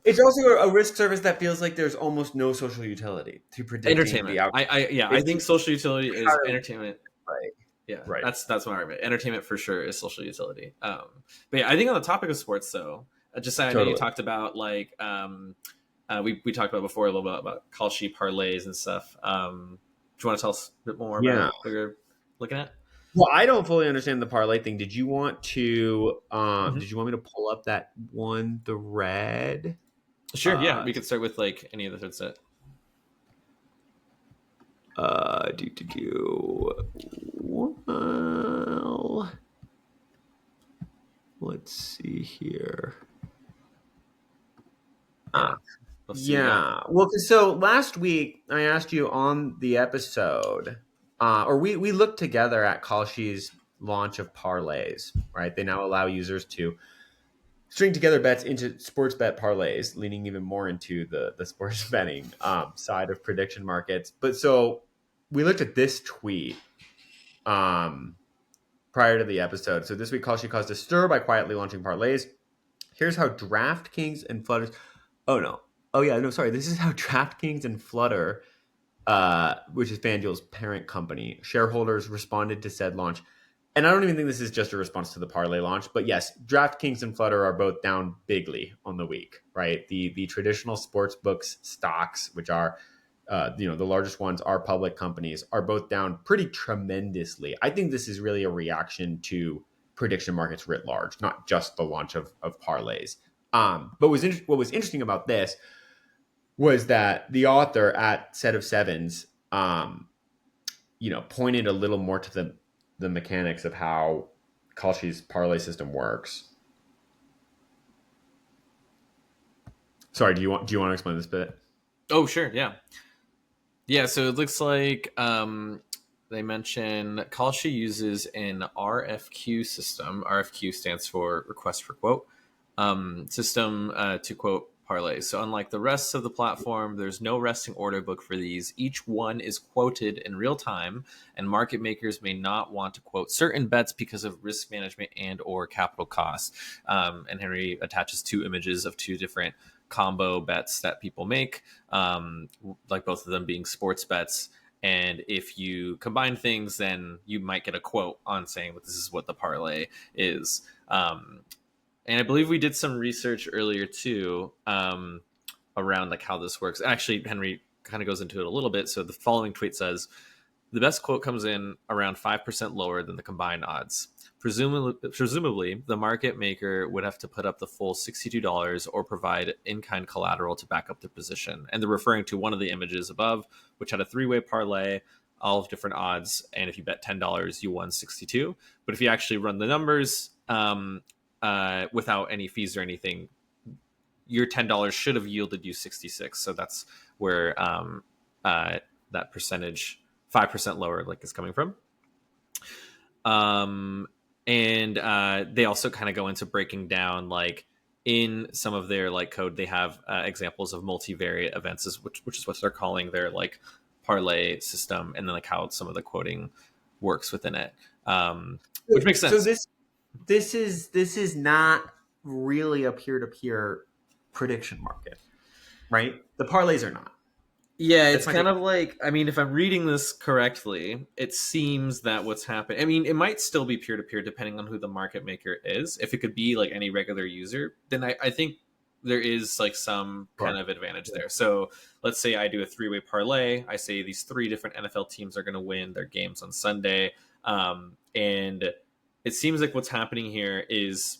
It's also a risk surface that feels like there's almost no social utility to predict entertainment. I think social utility is entertainment. Right. Yeah, Right. that's my argument. Entertainment for sure is social utility. But yeah, I think on the topic of sports though, just I know you Totally. talked about like we talked about before a little bit about Kalshi parlays and stuff. Do you want to tell us a bit more Yeah. about what you're looking at? Well, I don't fully understand the parlay thing. Did you want to? Mhm. Did you want me to pull up that one thread? Sure. Yeah, we could start with like any of the third set. Well, let's see here. Let's see what we got. Yeah. Well, so last week I asked you on the episode, or we looked together at Kalshi's launch of Parlays, right? They now allow users to string together bets into sports bet parlays, leaning even more into the sports betting side of prediction markets. But so we looked at this tweet prior to the episode. So this week, Kalshi caused a stir by quietly launching parlays. Here's how DraftKings and Flutter. Oh no. Oh yeah. No, sorry. This is how DraftKings and Flutter, which is FanDuel's parent company, shareholders responded to said launch. And I don't even think this is just a response to the parlay launch, but yes, DraftKings and Flutter are both down bigly on the week, right? The traditional sports books stocks, which are the largest ones are public companies, are both down pretty tremendously. I think this is really a reaction to prediction markets writ large, not just the launch of parlays. But what was interesting about this was that the author at Set of Sevens, pointed a little more to the mechanics of how Kalshi's parlay system works. Sorry, do you want to explain this bit? Oh, sure, yeah. Yeah, so it looks like they mention Kalshi uses an RFQ system. RFQ stands for request for quote system to quote parlays. So unlike the rest of the platform, there's no resting order book for these. Each one is quoted in real time, and market makers may not want to quote certain bets because of risk management and or capital costs. And Henry attaches two images of two different combo bets that people make, like both of them being sports bets. And if you combine things, then you might get a quote on saying that this is what the parlay is. And I believe we did some research earlier too, around like how this works. Actually, Henry kind of goes into it a little bit. So the following tweet says, the best quote comes in around 5% lower than the combined odds. Presumably, the market maker would have to put up the full $62 or provide in-kind collateral to back up their position. And they're referring to one of the images above, which had a three-way parlay, all of different odds. And if you bet $10, you won 62. But if you actually run the numbers without any fees or anything, your $10 should have yielded you 66. So that's where that percentage, 5% lower, like is coming from. And they also kind of go into breaking down, like in some of their like code, they have examples of multivariate events, which is what they're calling their like parlay system, and then like how some of the quoting works within it, which makes sense. So this is not really a peer-to-peer prediction market, right? The parlays are not. Yeah, it's kind of like, I mean, if I'm reading this correctly, it seems that what's happened, I mean, it might still be peer-to-peer depending on who the market maker is. If it could be like any regular user, then I think there is like some kind of advantage there. So let's say I do a three-way parlay. I say these three different NFL teams are going to win their games on Sunday. And it seems like what's happening here is,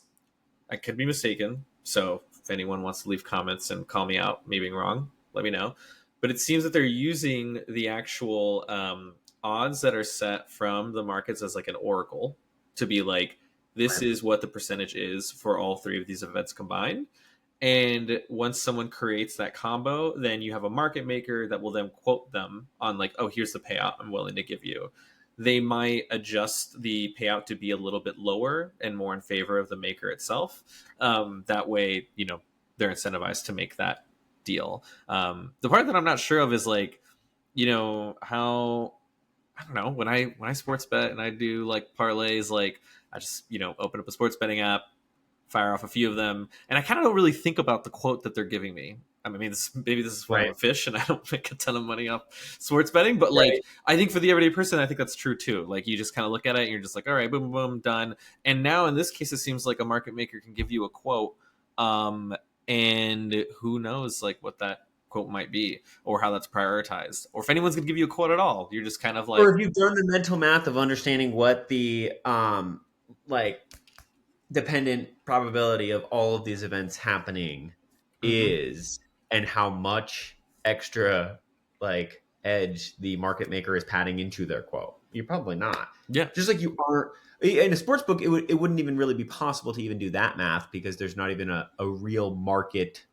I could be mistaken. So if anyone wants to leave comments and call me out, maybe I'm wrong, let me know. But it seems that they're using the actual odds that are set from the markets as like an oracle to be like, this is what the percentage is for all three of these events combined. And once someone creates that combo, then you have a market maker that will then quote them on like, oh, here's the payout I'm willing to give you. They might adjust the payout to be a little bit lower and more in favor of the maker itself. That way, they're incentivized to make that deal. The part that I'm not sure of is like, how, I don't know, when I sports bet and I do like parlays, like I just, open up a sports betting app, fire off a few of them, and I kind of don't really think about the quote that they're giving me. I mean, maybe this is why I'm a Right. fish and I don't make a ton of money off sports betting, but like, Right. I think for the everyday person, I think that's true too. Like, you just kind of look at it and you're just like, all right, boom, boom, done. And now in this case, it seems like a market maker can give you a quote, and who knows like what that quote might be or how that's prioritized, or if anyone's gonna give you a quote at all. You're just kind of like, Or if you've done the mental math of understanding what the like dependent probability of all of these events happening is, and how much extra like edge the market maker is padding into their quote, you're probably not. yeah, Just like you aren't in a sports book, it wouldn't even really be possible to even do that math, because there's not even a real market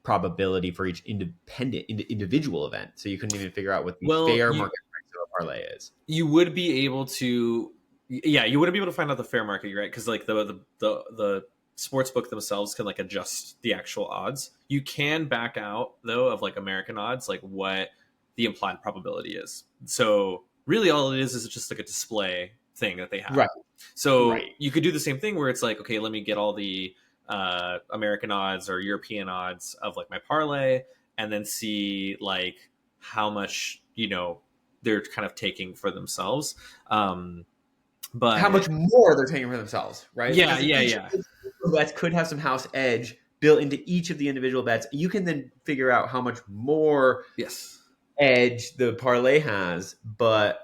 probability for each individual event. So you couldn't even figure out what the fair market price of a parlay is. you would be able to, yeah, you wouldn't be able to find out the fair market, right? Because like the sports book themselves can like adjust the actual odds. You can back out though of like American odds, like what the implied probability is. So really all it is just like a display thing that they have. Right. So Right. you could do the same thing where it's like, okay, let me get all the American odds or European odds of like my parlay, and then see like how much, you know, they're kind of taking for themselves. But How much more they're taking for themselves, right? Yeah, Because yeah, each yeah. of the bets could have some house edge built into each of the individual bets. You can then figure out how much more yes, edge the parlay has, but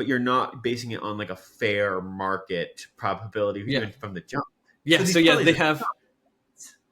you're not basing it on like a fair market probability Yeah. even from the jump. yeah. these So yeah, parlays they are have. not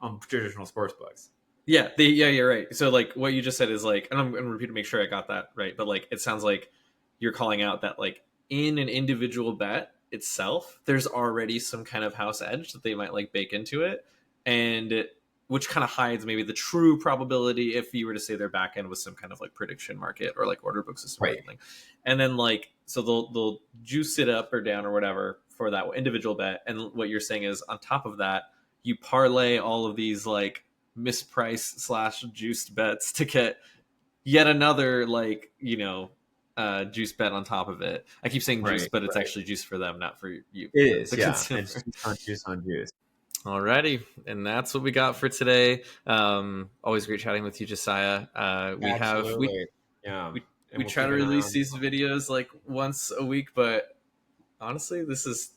on traditional sports books. Yeah, you're right. So like what you just said is like, and I'm gonna repeat to make sure I got that right, but like it sounds like you're calling out that like in an individual bet itself, there's already some kind of house edge that they might like bake into it, and which kind of hides maybe the true probability if you were to say their back end was some kind of like prediction market or like order book system or something. And then like, so they'll juice it up or down or whatever for that individual bet. And what you're saying is on top of that, you parlay all of these like mispriced / juiced bets to get yet another like, you know, juice bet on top of it. I keep saying juice, but it's actually juice for them, not for you. It is, the yeah. consumer. It's juice on juice. Alrighty, and that's what we got for today. Always great chatting with you, Josiah. We try to release these videos like once a week, but honestly,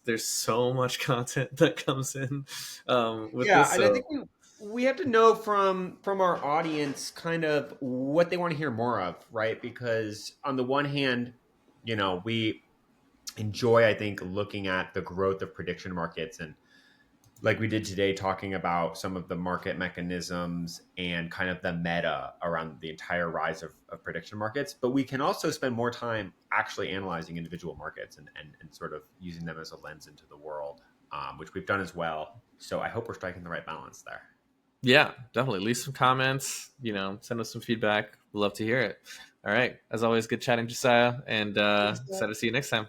there's so much content that comes in with this. And I think we have to know from our audience kind of what they want to hear more of, right? Because on the one hand, you know, we enjoy, I think, looking at the growth of prediction markets, and like we did today, talking about some of the market mechanisms and kind of the meta around the entire rise of prediction markets. But we can also spend more time actually analyzing individual markets and sort of using them as a lens into the world, which we've done as well. So I hope we're striking the right balance there. Yeah, definitely. Leave some comments, you know, send us some feedback. We'd love to hear it. All right. As always, good chatting, Josiah, and excited to see you next time.